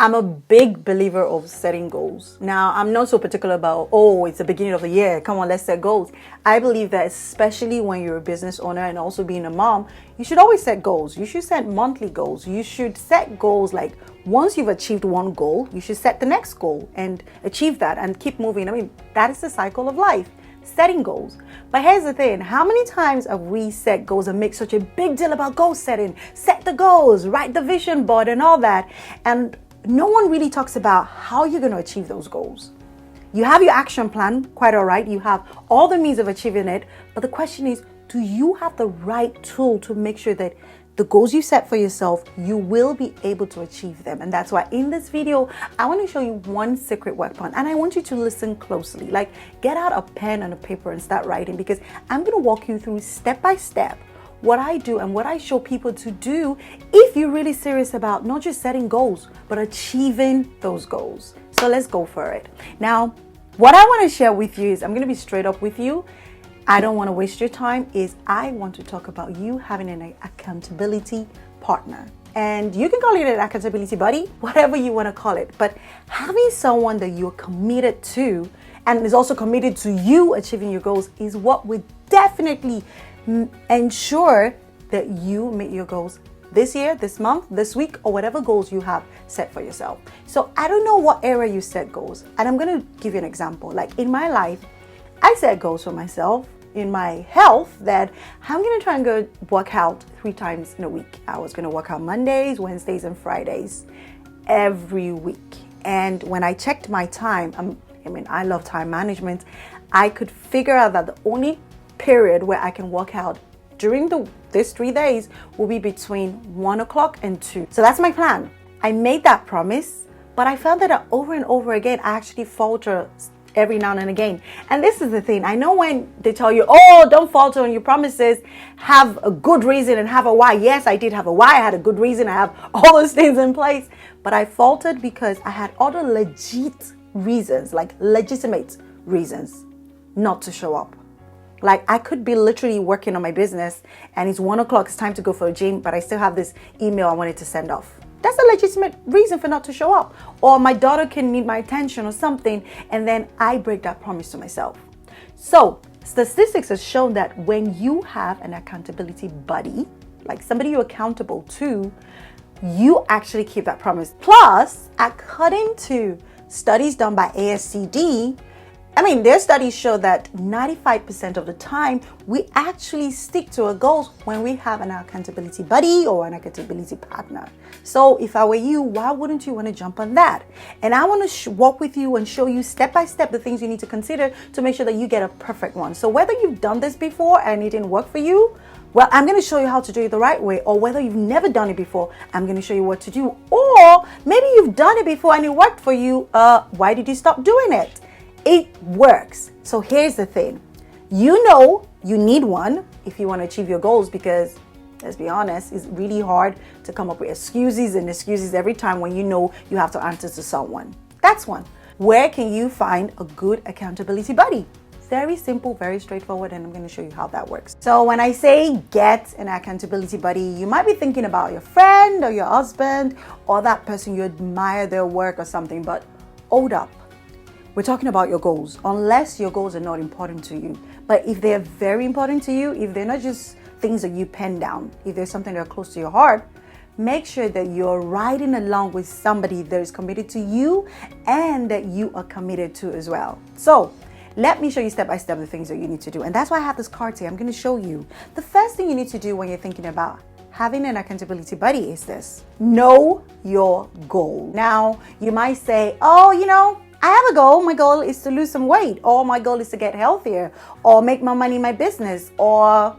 I'm a big believer of setting goals. Now, I'm not so particular about, oh, it's the beginning of the year, come on, let's set goals. I believe that especially when you're a business owner and also being a mom, you should always set goals. You should set monthly goals. You should set goals like once you've achieved one goal, you should set the next goal and achieve that and keep moving. I mean, that is the cycle of life, setting goals. But here's the thing, how many times have we set goals and make such a big deal about goal setting? Set the goals, write the vision board and all that. And no one really talks about how you're going to achieve those goals. You have your action plan, quite all right. You have all the means of achieving it. But the question is, do you have the right tool to make sure that the goals you set for yourself, you will be able to achieve them? And that's why in this video, I want to show you one secret weapon. And I want you to listen closely. Like, get out a pen and a paper and start writing, because I'm going to walk you through step by step what I do and what I show people to do if you're really serious about not just setting goals, but achieving those goals. So let's go for it. Now, what I want to share with you is, I'm going to be straight up with you. I don't want to waste your time. I want to talk about you having an accountability partner. And you can call it an accountability buddy, whatever you want to call it. But having someone that you're committed to and is also committed to you achieving your goals is what would definitely ensure that you meet your goals this year, this month, this week, or whatever goals you have set for yourself. So I don't know what area you set goals. And I'm going to give you an example. Like in my life, I set goals for myself in my health that I'm going to try and go work out 3 times in a week. I was going to work out Mondays, Wednesdays, and Fridays every week. And when I checked my time, I love time management. I could figure out that the only period where I can work out during these 3 days will be between 1 o'clock and 2. So that's my plan. I made that promise, but I found that over and over again, I actually falter every now and again. And this is the thing. I know when they tell you, oh, don't falter on your promises, have a good reason and have a why. Yes, I did have a why. I had a good reason. I have all those things in place. But I faltered because I had other legit reasons, like legitimate reasons not to show up. Like I could be literally working on my business and it's 1 o'clock, it's time to go for a gym, but I still have this email I wanted to send off. That's a legitimate reason for not to show up. Or my daughter can need my attention or something, and then I break that promise to myself. So statistics have shown that when you have an accountability buddy, like somebody you're accountable to, you actually keep that promise. Plus, according to studies done by ASTD, their studies show that 95% of the time, we actually stick to our goals when we have an accountability buddy or an accountability partner. So if I were you, why wouldn't you want to jump on that? And I want to walk with you and show you step by step the things you need to consider to make sure that you get a perfect one. So whether you've done this before and it didn't work for you, well, I'm going to show you how to do it the right way. Or whether you've never done it before, I'm going to show you what to do. Or maybe you've done it before and it worked for you. Why did you stop doing it? It works. So here's the thing. You know you need one if you want to achieve your goals, because let's be honest, it's really hard to come up with excuses every time when you know you have to answer to someone. That's one. Where can you find a good accountability buddy? Very simple, very straightforward, and I'm going to show you how that works. So when I say get an accountability buddy, you might be thinking about your friend or your husband or that person you admire their work or something, but hold up. We're talking about your goals, unless your goals are not important to you. But if they're very important to you, if they're not just things that you pen down, if there's something that are close to your heart, make sure that you're riding along with somebody that is committed to you and that you are committed to as well. So let me show you step by step the things that you need to do. And that's why I have this card here. I'm going to show you. The first thing you need to do when you're thinking about having an accountability buddy is this. Know your goal. Now, you might say, oh, I have a goal. My goal is to lose some weight, or my goal is to get healthier, or make more money in my business, or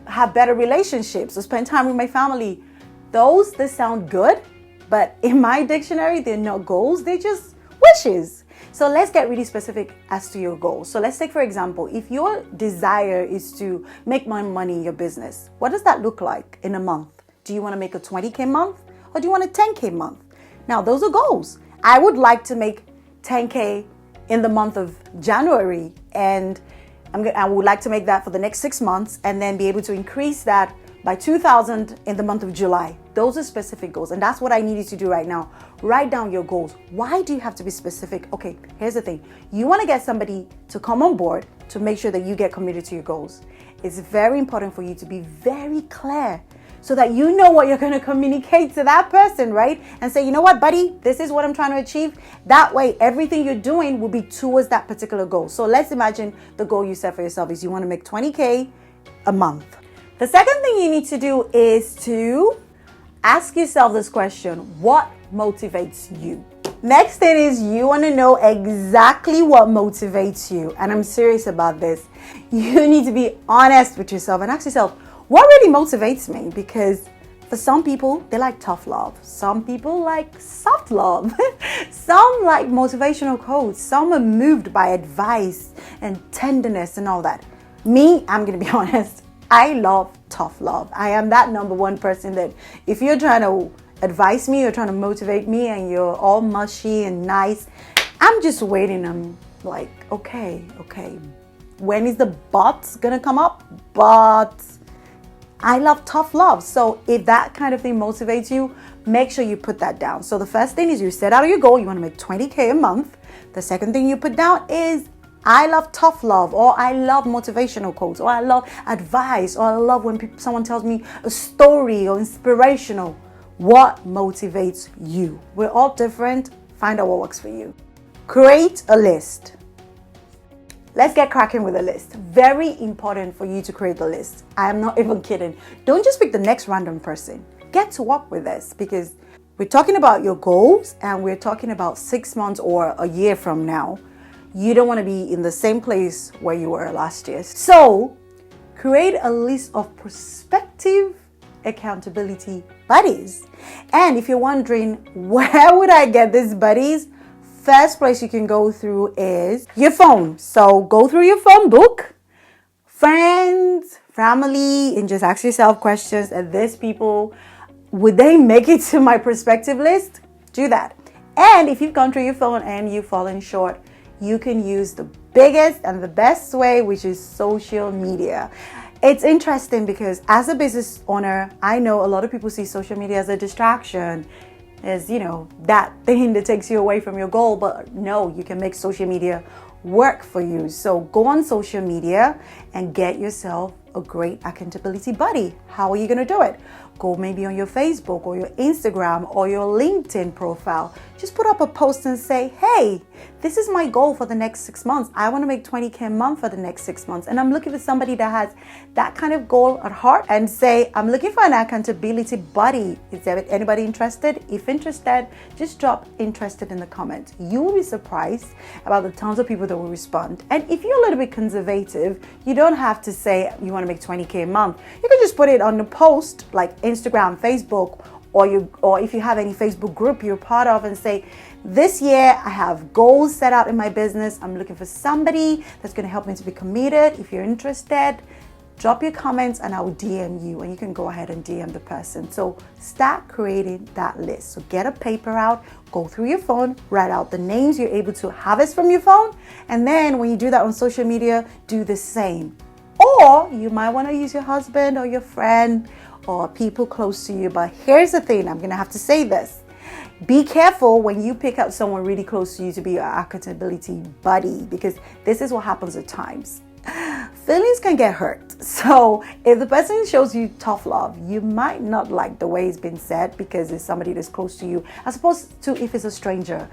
have better relationships, or spend time with my family. They sound good, but in my dictionary, they're not goals. They're just wishes. So let's get really specific as to your goals. So let's take, for example, if your desire is to make more money in your business, what does that look like in a month? Do you want to make a 20K month, or do you want a 10K month? Now, those are goals. I would like to make 10K in the month of January, and I would like to make that for the next 6 months and then be able to increase that by 2,000 in the month of July. Those are specific goals. And that's what I need you to do right now. Write down your goals. Why do you have to be specific? Okay, here's the thing. You want to get somebody to come on board to make sure that you get committed to your goals. It's very important for you to be very clear so that you know what you're going to communicate to that person, right? And say, you know what, buddy, this is what I'm trying to achieve. That way, everything you're doing will be towards that particular goal. So let's imagine the goal you set for yourself is you want to make 20K a month. The second thing you need to do is to ask yourself this question: what motivates you? Next thing is you want to know exactly what motivates you. And I'm serious about this. You need to be honest with yourself and ask yourself, what really motivates me? Because for some people, they like tough love. Some people like soft love. Some like motivational quotes. Some are moved by advice and tenderness and all that. Me, I'm going to be honest. I love tough love. I am that number one person that if you're trying to advise me, you're trying to motivate me, and you're all mushy and nice, I'm just waiting. I'm like, okay. When is the but gonna come up? But I love tough love. So if that kind of thing motivates you, make sure you put that down. So the first thing is you set out your goal. You want to make 20K a month. The second thing you put down is I love tough love, or I love motivational quotes, or I love advice, or I love when someone tells me a story or inspirational. What motivates you? We're all different. Find out what works for you. Create a list. Let's get cracking with a list. Very important for you to create the list. I am not even kidding. Don't just pick the next random person. Get to work with this, because we're talking about your goals and we're talking about 6 months or a year from now. You don't want to be in the same place where you were last year. So create a list of prospective accountability buddies. And if you're wondering, where would I get these buddies? First place you can go through is your phone. So go through your phone book, friends, family, and just ask yourself questions. And these people, would they make it to my prospective list? Do that. And if you've gone through your phone and you've fallen short, you can use the biggest and the best way, which is social media. It's interesting because as a business owner, I know a lot of people see social media as a distraction, as, that thing that takes you away from your goal. But no, you can make social media work for you. So go on social media and get yourself a great accountability buddy. How are you going to do it? Go maybe on your Facebook or your Instagram or your LinkedIn profile. Just put up a post and say, hey, this is my goal for the next 6 months. I want to make 20K a month for the next 6 months. And I'm looking for somebody that has that kind of goal at heart, and say, I'm looking for an accountability buddy. Is there anybody interested? If interested, just drop interested in the comments. You will be surprised about the tons of people that will respond. And if you're a little bit conservative, you don't have to say you want to make 20K a month. You can just put it on the post like Instagram, Facebook, or if you have any Facebook group you're part of, and say, this year I have goals set out in my business. I'm looking for somebody that's going to help me to be committed. If you're interested, drop your comments and I will DM you, and you can go ahead and DM the person. So start creating that list. So get a paper out, go through your phone, write out the names you're able to harvest from your phone. And then when you do that on social media, do the same. Or you might want to use your husband or your friend or people close to you. But here's the thing, I'm going to have to say this. Be careful when you pick out someone really close to you to be your accountability buddy, because this is what happens at times. Feelings can get hurt. So if the person shows you tough love, you might not like the way it's been said because it's somebody that's close to you, as opposed to if it's a stranger.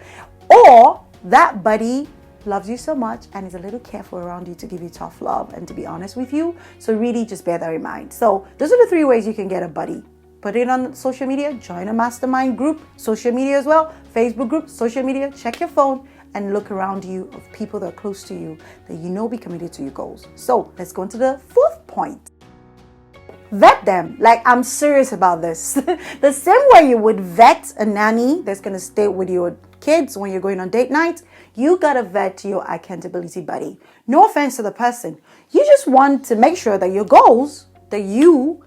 Or that buddy loves you so much and is a little careful around you to give you tough love and to be honest with you. So really just bear that in mind. So those are the 3 ways you can get a buddy. Put it on social media, join a mastermind group, social media as well, Facebook group, social media, check your phone and look around you of people that are close to you that you know be committed to your goals. So let's go into the 4th point. Vet them. Like, I'm serious about this. The same way you would vet a nanny that's going to stay with your kids when you're going on date night, you got to vet your accountability buddy. No offense to the person. You just want to make sure that your goals, that you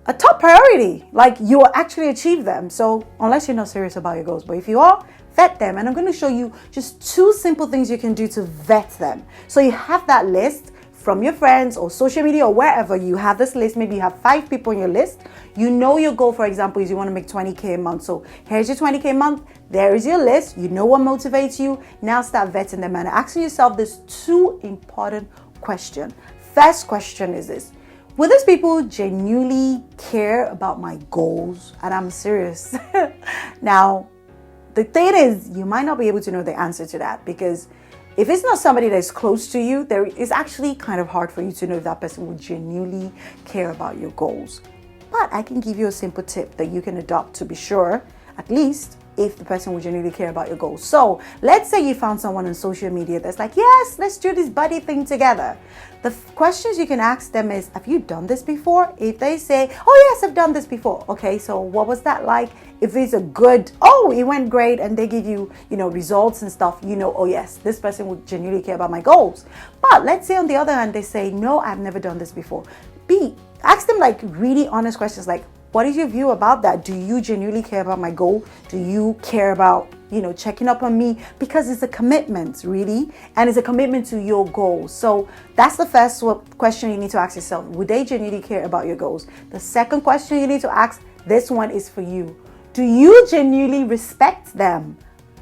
a top priority, like you will actually achieve them. So unless you're not serious about your goals, but if you are, vet them. And I'm going to show you just 2 simple things you can do to vet them. So you have that list. from your friends or social media or wherever you have this list. Maybe you have 5 people on your list. You know your goal, for example, is you want to make 20K a month. So here's your 20K a month. There is your list. You know what motivates you. Now start vetting them and asking yourself this 2 important questions. First question is this: will these people genuinely care about my goals? And I'm serious. Now, the thing is, you might not be able to know the answer to that, because if it's not somebody that's close to you, there is actually kind of hard for you to know if that person will genuinely care about your goals. But I can give you a simple tip that you can adopt to be sure, at least, if the person will genuinely care about your goals. So let's say you found someone on social media that's like, yes, let's do this buddy thing together. The questions you can ask them is, have you done this before? If they say, oh yes, I've done this before. Okay, so what was that like? If it's a good, oh, it went great, and they give you, results and stuff, oh yes, this person would genuinely care about my goals. But let's say on the other hand, they say, no, I've never done this before. Ask them like really honest questions like, what is your view about that? Do you genuinely care about my goal? Do you care about, checking up on me? Because it's a commitment, really. And it's a commitment to your goals. So that's the first question you need to ask yourself. Would they genuinely care about your goals? The second question you need to ask, this one is for you. Do you genuinely respect them?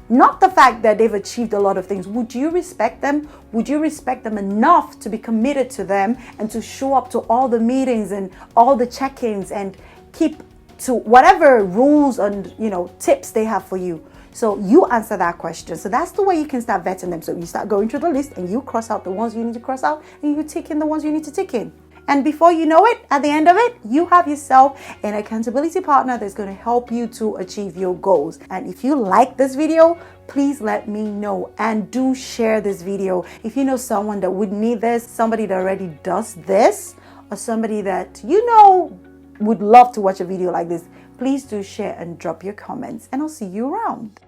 Not the fact that they've achieved a lot of things. Would you respect them? Would you respect them enough to be committed to them and to show up to all the meetings and all the check-ins and keep to whatever rules and tips they have for you? So you answer that question. So that's the way you can start vetting them. So you start going through the list and you cross out the ones you need to cross out and you tick in the ones you need to tick in. And before you know it, at the end of it, you have yourself an accountability partner that's going to help you to achieve your goals. And if you like this video, please let me know, and do share this video. If you know someone that would need this, somebody that already does this, or somebody that would love to watch a video like this, please do share and drop your comments, and I'll see you around.